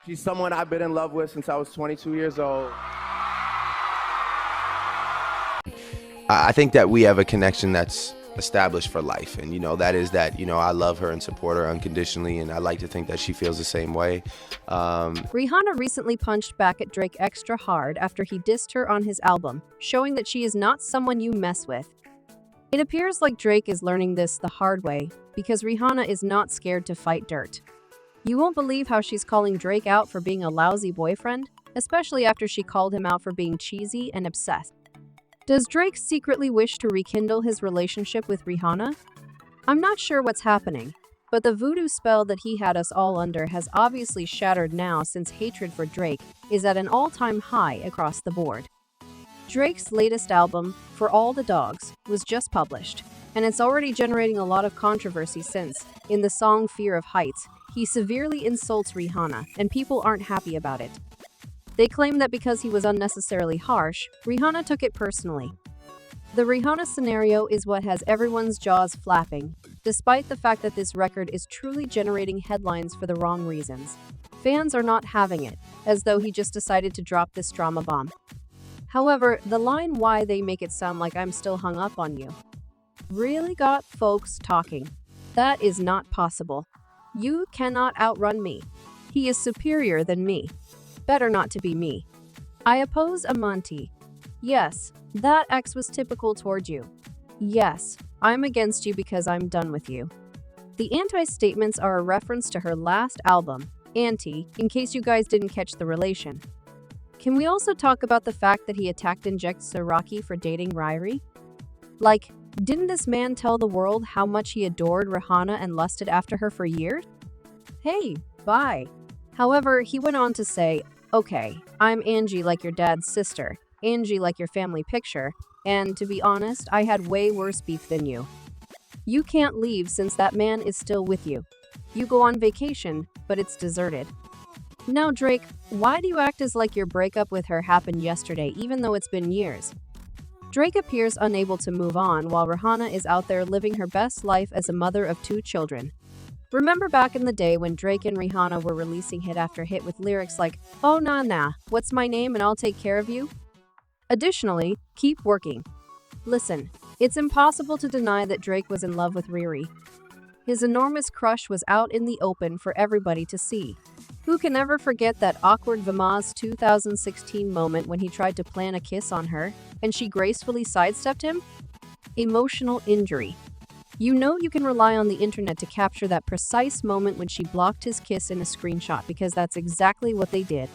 She's someone I've been in love with since I was 22 years old. I think that we have a connection that's established for life, and that is that I love her and support her unconditionally, and I like to think that she feels the same way. Rihanna recently punched back at Drake extra hard after he dissed her on his album, showing that she is not someone you mess with. It appears like Drake is learning this the hard way, because Rihanna is not scared to fight dirt. You won't believe how she's calling Drake out for being a lousy boyfriend, especially after she called him out for being cheesy and obsessed. Does Drake secretly wish to rekindle his relationship with Rihanna? I'm not sure what's happening, but the voodoo spell that he had us all under has obviously shattered now, since hatred for Drake is at an all-time high across the board. Drake's latest album, For All the Dogs, was just published, and it's already generating a lot of controversy since, in the song Fear of Heights, he severely insults Rihanna, and people aren't happy about it. They claim that because he was unnecessarily harsh, Rihanna took it personally. The Rihanna scenario is what has everyone's jaws flapping, despite the fact that this record is truly generating headlines for the wrong reasons. Fans are not having it, as though he just decided to drop this drama bomb. However, the line "why they make it sound like I'm still hung up on you" really got folks talking. That is not possible. You cannot outrun me. He is superior than me. Better not to be me. I oppose Amanti. Yes, that ex was typical toward you. Yes, I'm against you because I'm done with you. The anti-statements are a reference to her last album, Anti, in case you guys didn't catch the relation. Can we also talk about the fact that he attacked Inject Siraki for dating Riri? Like, didn't this man tell the world how much he adored Rihanna and lusted after her for years? Hey, bye. However, he went on to say, "Okay, I'm Angie like your dad's sister, Angie like your family picture, and to be honest, I had way worse beef than you. You can't leave since that man is still with you. You go on vacation, but it's deserted." Now Drake, why do you act as like your breakup with her happened yesterday even though it's been years? Drake appears unable to move on while Rihanna is out there living her best life as a mother of 2 children. Remember back in the day when Drake and Rihanna were releasing hit after hit with lyrics like, "Oh nah nah, what's my name and I'll take care of you?" Additionally, keep working. Listen, it's impossible to deny that Drake was in love with Riri. His enormous crush was out in the open for everybody to see. Who can ever forget that awkward Vamaz 2016 moment when he tried to plan a kiss on her, and she gracefully sidestepped him? Emotional injury. You know you can rely on the internet to capture that precise moment when she blocked his kiss in a screenshot, because that's exactly what they did.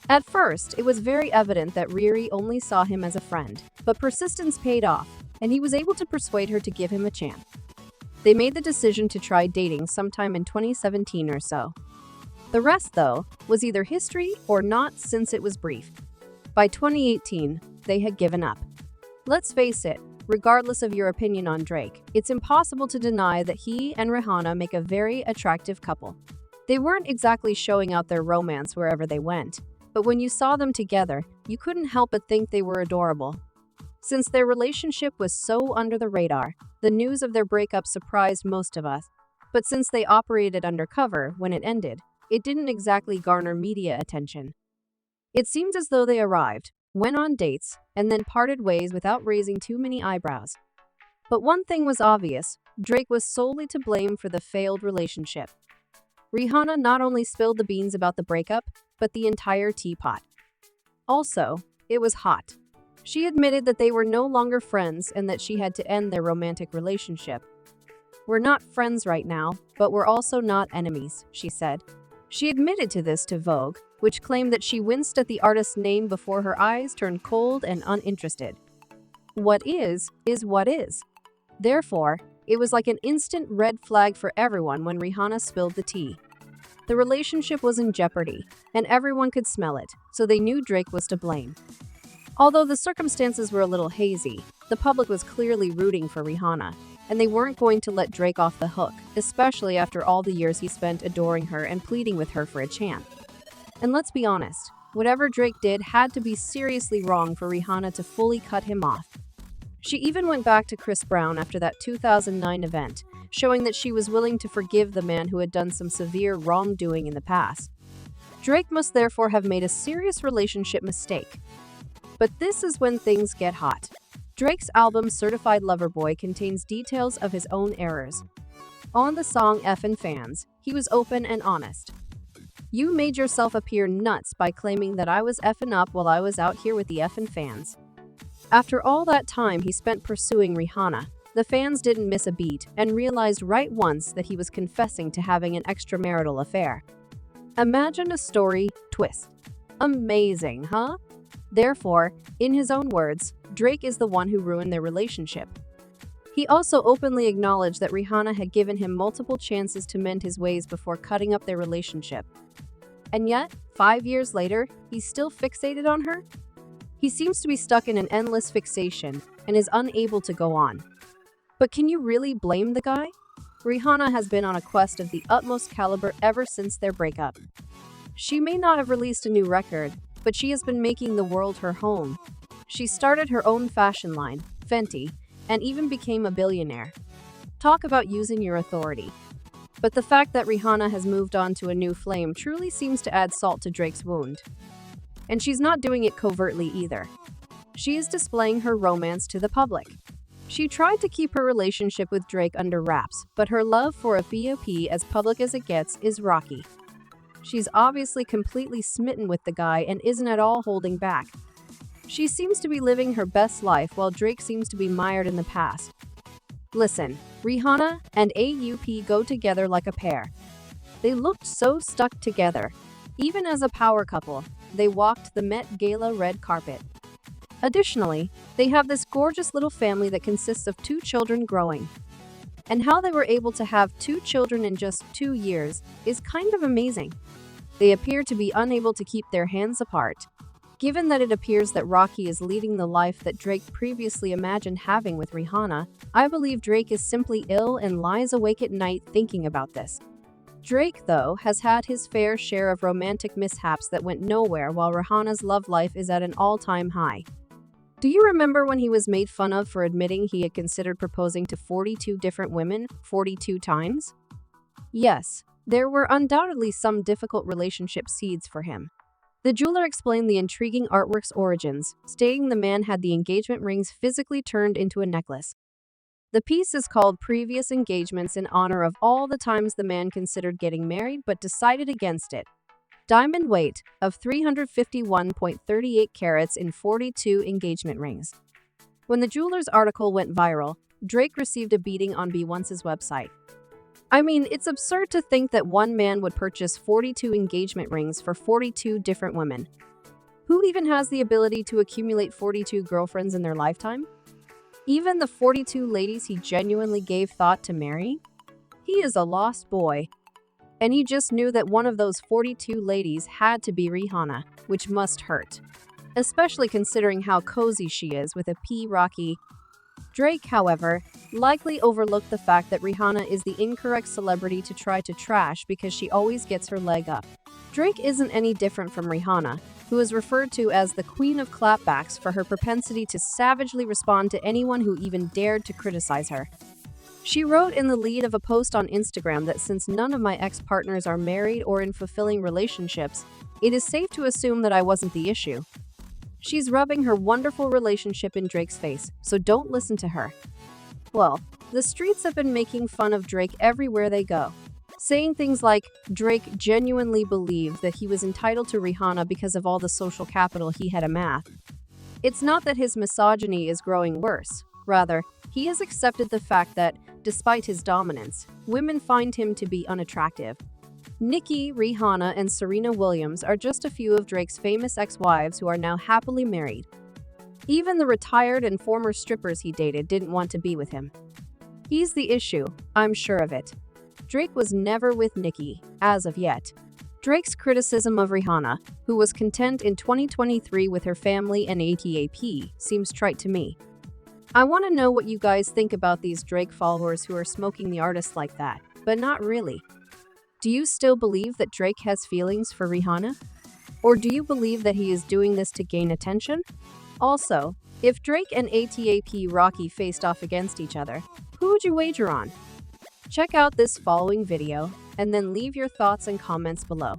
At first, it was very evident that Riri only saw him as a friend, but persistence paid off, and he was able to persuade her to give him a chance. They made the decision to try dating sometime in 2017 or so. The rest, though, was either history or not, since it was brief. By 2018, they had given up. Let's face it, regardless of your opinion on Drake, it's impossible to deny that he and Rihanna make a very attractive couple. They weren't exactly showing out their romance wherever they went, but when you saw them together, you couldn't help but think they were adorable. Since their relationship was so under the radar, the news of their breakup surprised most of us. But since they operated undercover when it ended, it didn't exactly garner media attention. It seems as though they arrived, went on dates, and then parted ways without raising too many eyebrows. But one thing was obvious: Drake was solely to blame for the failed relationship. Rihanna not only spilled the beans about the breakup, but the entire teapot. Also, it was hot. She admitted that they were no longer friends and that she had to end their romantic relationship. "We're not friends right now, but we're also not enemies," she said. She admitted to this to Vogue, which claimed that she winced at the artist's name before her eyes turned cold and uninterested. What is what is. Therefore, it was like an instant red flag for everyone when Rihanna spilled the tea. The relationship was in jeopardy, and everyone could smell it, so they knew Drake was to blame. Although the circumstances were a little hazy, the public was clearly rooting for Rihanna, and they weren't going to let Drake off the hook, especially after all the years he spent adoring her and pleading with her for a chance. And let's be honest, whatever Drake did had to be seriously wrong for Rihanna to fully cut him off. She even went back to Chris Brown after that 2009 event, showing that she was willing to forgive the man who had done some severe wrongdoing in the past. Drake must therefore have made a serious relationship mistake. But this is when things get hot. Drake's album Certified Lover Boy contains details of his own errors. On the song Effin' Fans, he was open and honest. "You made yourself appear nuts by claiming that I was effing up while I was out here with the effing fans." After all that time he spent pursuing Rihanna, the fans didn't miss a beat and realized right once that he was confessing to having an extramarital affair. Imagine a story twist. Amazing, huh? Therefore, in his own words, Drake is the one who ruined their relationship. He also openly acknowledged that Rihanna had given him multiple chances to mend his ways before cutting up their relationship. And yet, 5 years later, he's still fixated on her? He seems to be stuck in an endless fixation and is unable to go on. But can you really blame the guy? Rihanna has been on a quest of the utmost caliber ever since their breakup. She may not have released a new record, but she has been making the world her home. She started her own fashion line, Fenty, and even became a billionaire. Talk about using your authority. But the fact that Rihanna has moved on to a new flame truly seems to add salt to Drake's wound. And she's not doing it covertly either. She is displaying her romance to the public. She tried to keep her relationship with Drake under wraps, but her love for a BOP, as public as it gets, is rocky. She's obviously completely smitten with the guy and isn't at all holding back. She seems to be living her best life while Drake seems to be mired in the past. Listen, Rihanna and AUP go together like a pair. They looked so stuck together. Even as a power couple, they walked the Met Gala red carpet. Additionally, they have this gorgeous little family that consists of 2 children growing. And how they were able to have 2 children in just 2 years is kind of amazing. They appear to be unable to keep their hands apart. Given that it appears that Rocky is leading the life that Drake previously imagined having with Rihanna, I believe Drake is simply ill and lies awake at night thinking about this. Drake, though, has had his fair share of romantic mishaps that went nowhere, while Rihanna's love life is at an all-time high. Do you remember when he was made fun of for admitting he had considered proposing to 42 different women 42 times? Yes, there were undoubtedly some difficult relationship seeds for him. The jeweler explained the intriguing artwork's origins, stating the man had the engagement rings physically turned into a necklace. The piece is called Previous Engagements in honor of all the times the man considered getting married but decided against it. Diamond weight of 351.38 carats in 42 engagement rings. When the jeweler's article went viral, Drake received a beating on Beyoncé's website. I mean, it's absurd to think that one man would purchase 42 engagement rings for 42 different women. Who even has the ability to accumulate 42 girlfriends in their lifetime? Even the 42 ladies he genuinely gave thought to marry? He is a lost boy. And he just knew that one of those 42 ladies had to be Rihanna, which must hurt. Especially considering how cozy she is with a Rocky. Drake, however, likely overlooked the fact that Rihanna is the incorrect celebrity to try to trash because she always gets her leg up. Drake isn't any different from Rihanna, who is referred to as the Queen of Clapbacks for her propensity to savagely respond to anyone who even dared to criticize her. She wrote in the lead of a post on Instagram that since none of my ex-partners are married or in fulfilling relationships, it is safe to assume that I wasn't the issue. She's rubbing her wonderful relationship in Drake's face, so don't listen to her. Well, the streets have been making fun of Drake everywhere they go, saying things like Drake genuinely believed that he was entitled to Rihanna because of all the social capital he had amassed. It's not that his misogyny is growing worse. Rather, he has accepted the fact that, despite his dominance, women find him to be unattractive. Nicki, Rihanna, and Serena Williams are just a few of Drake's famous ex-wives who are now happily married. Even the retired and former strippers he dated didn't want to be with him. He's the issue, I'm sure of it. Drake was never with Nicki, as of yet. Drake's criticism of Rihanna, who was content in 2023 with her family and ATAP, seems trite to me. I want to know what you guys think about these Drake followers who are smoking the artist like that, but not really. Do you still believe that Drake has feelings for Rihanna? Or do you believe that he is doing this to gain attention? Also, if Drake and ATAP Rocky faced off against each other, who would you wager on? Check out this following video, and then leave your thoughts and comments below.